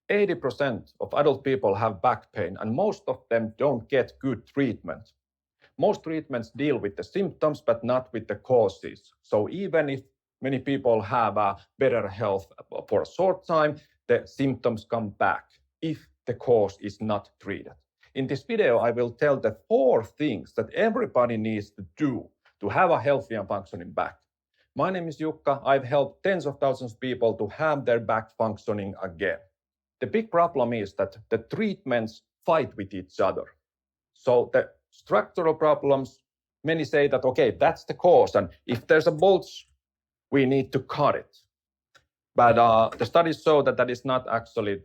80% of adult people have back pain, and most of them don't get good treatment. Most treatments deal with the symptoms, but not with the causes. So even if many people have a better health for a short time, the symptoms come back if the cause is not treated. In this video, I will tell the 4 things that everybody needs to do to have a healthy and functioning back. My name is Jukka. I've helped tens of thousands of people to have their back functioning again. The big problem is that the treatments fight with each other. So the structural problems, many say that, okay, that's the cause, and if there's a bulge, we need to cut it. But the studies show that that is not actually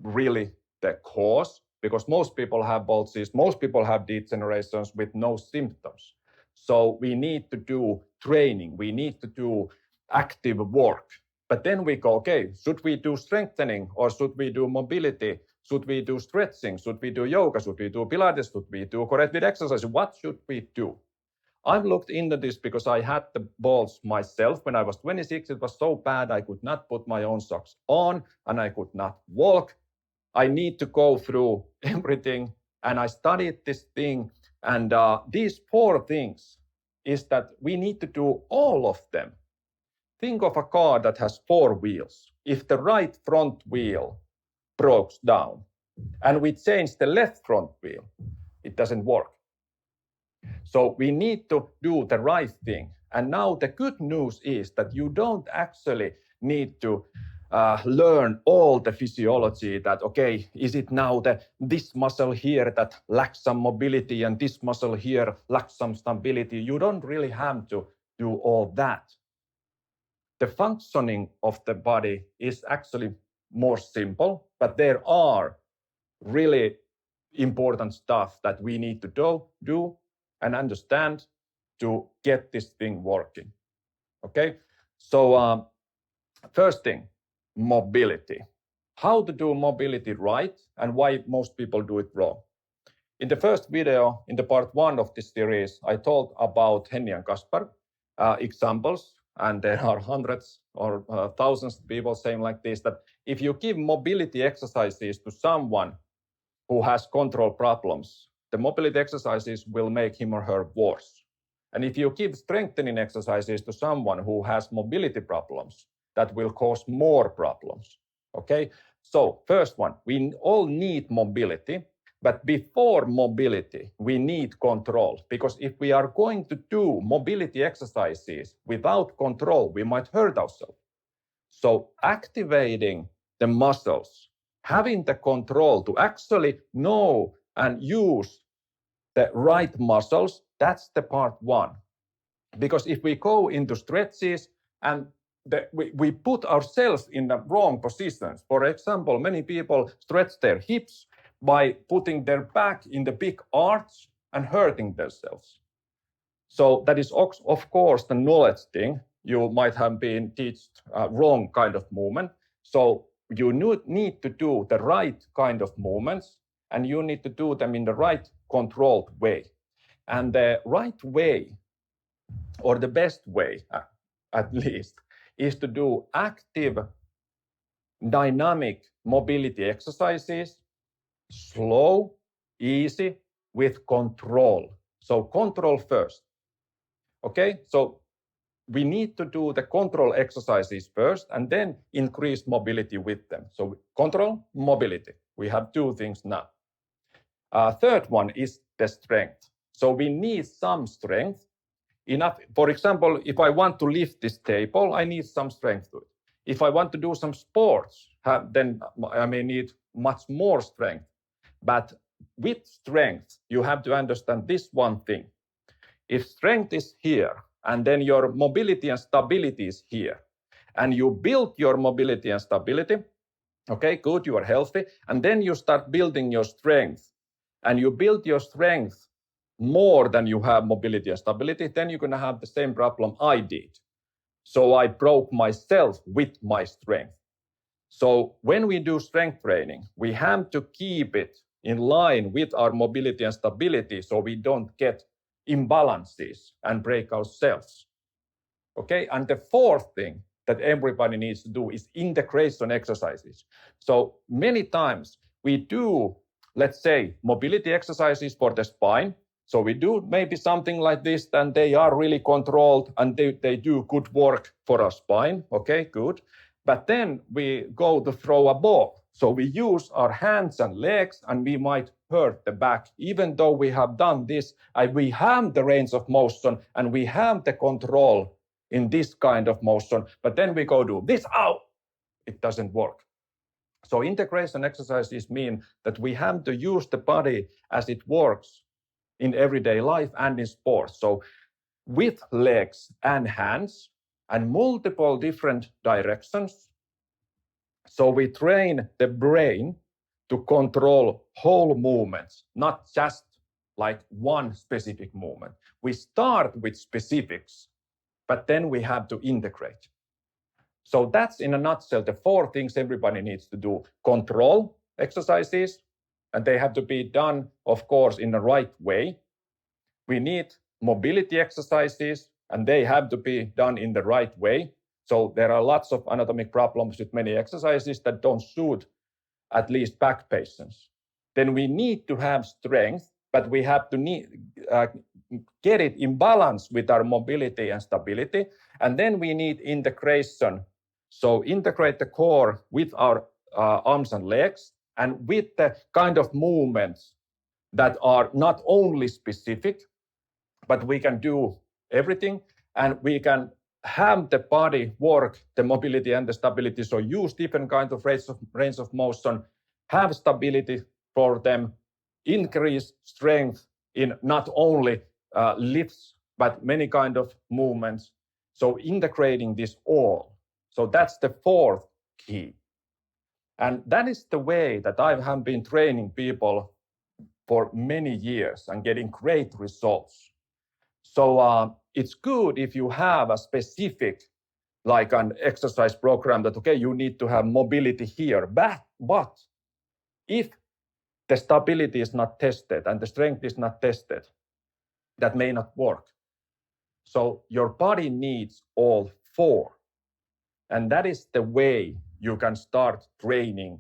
really the cause, because most people have bulges, most people have degenerations with no symptoms. So we need to do training, we need to do active work. But then we go, okay, should we do strengthening or should we do mobility? Should we do stretching? Should we do yoga? Should we do Pilates? Should we do corrective exercise? What should we do? I've looked into this because I had the balls myself. When I was 26, it was so bad I could not put my own socks on and I could not walk. I need to go through everything, and I studied this thing. And these 4 things is that we need to do all of them. Think of a car that has 4 wheels. If the right front wheel breaks down and we change the left front wheel, it doesn't work. So we need to do the right thing. And now the good news is that you don't actually need to learn all the physiology that, okay, is it now this muscle here that lacks some mobility and this muscle here lacks some stability? You don't really have to do all that. The functioning of the body is actually more simple, but there are really important stuff that we need to do and understand to get this thing working. Okay, so first thing, mobility. How to do mobility right and why most people do it wrong. In the first video, in the part 1 of this series, I told about Henny and Kaspar examples, and there are hundreds or thousands of people saying like this, that if you give mobility exercises to someone who has control problems, the mobility exercises will make him or her worse. And if you give strengthening exercises to someone who has mobility problems, that will cause more problems. Okay? So first one, we all need mobility, but before mobility, we need control. Because if we are going to do mobility exercises without control, we might hurt ourselves. So activating the muscles, having the control to actually know and use the right muscles, that's the part 1. Because if we go into stretches and we put ourselves in the wrong positions. For example, many people stretch their hips by putting their back in the big arch and hurting themselves. So that is, of course, the knowledge thing. You might have been taught wrong kind of movement. So you need to do the right kind of movements, and you need to do them in the right controlled way. And the right way, or the best way at least, is to do active, dynamic mobility exercises, slow, easy, with control. So control first. Okay, so we need to do the control exercises first and then increase mobility with them. So control, mobility. We have 2 things now. Third one is the strength. So we need some strength. Enough. For example, if I want to lift this table, I need some strength to it. If I want to do some sports, then I may need much more strength. But with strength, you have to understand this one thing. If strength is here, and then your mobility and stability is here, and you build your mobility and stability, okay, good, you are healthy, and then you start building your strength, and you build your strength more than you have mobility and stability, then you're going to have the same problem I did. So I broke myself with my strength. So when we do strength training, we have to keep it in line with our mobility and stability so we don't get imbalances and break ourselves. Okay, and the 4th thing that everybody needs to do is integration exercises. So many times we do, let's say, mobility exercises for the spine. So we do maybe something like this, and they are really controlled and they do good work for our spine. Okay, good. But then we go to throw a ball. So we use our hands and legs, and we might hurt the back. Even though we have done this, we have the range of motion and we have the control in this kind of motion, but then we go do this, ow, it doesn't work. So integration exercises mean that we have to use the body as it works in everyday life and in sports. So with legs and hands and multiple different directions. So we train the brain to control whole movements, not just like one specific movement. We start with specifics, but then we have to integrate. So that's in a nutshell the 4 things everybody needs to do. Control exercises, and they have to be done, of course, in the right way. We need mobility exercises, and they have to be done in the right way. So there are lots of anatomic problems with many exercises that don't suit at least back patients. Then we need to have strength, but we have to get it in balance with our mobility and stability. And then we need integration. So integrate the core with our arms and legs and with the kind of movements that are not only specific, but we can do everything, and we can have the body work the mobility and the stability. So use different kinds of range of motion, have stability for them, increase strength in not only lifts, but many kind of movements. So integrating this all. So that's the 4th key. And that is the way that I have been training people for many years and getting great results. So it's good if you have a specific, like an exercise program that, okay, you need to have mobility here, but if the stability is not tested and the strength is not tested, that may not work. So your body needs all 4. And that is the way you can start training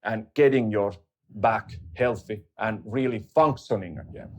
and getting your back healthy and really functioning again.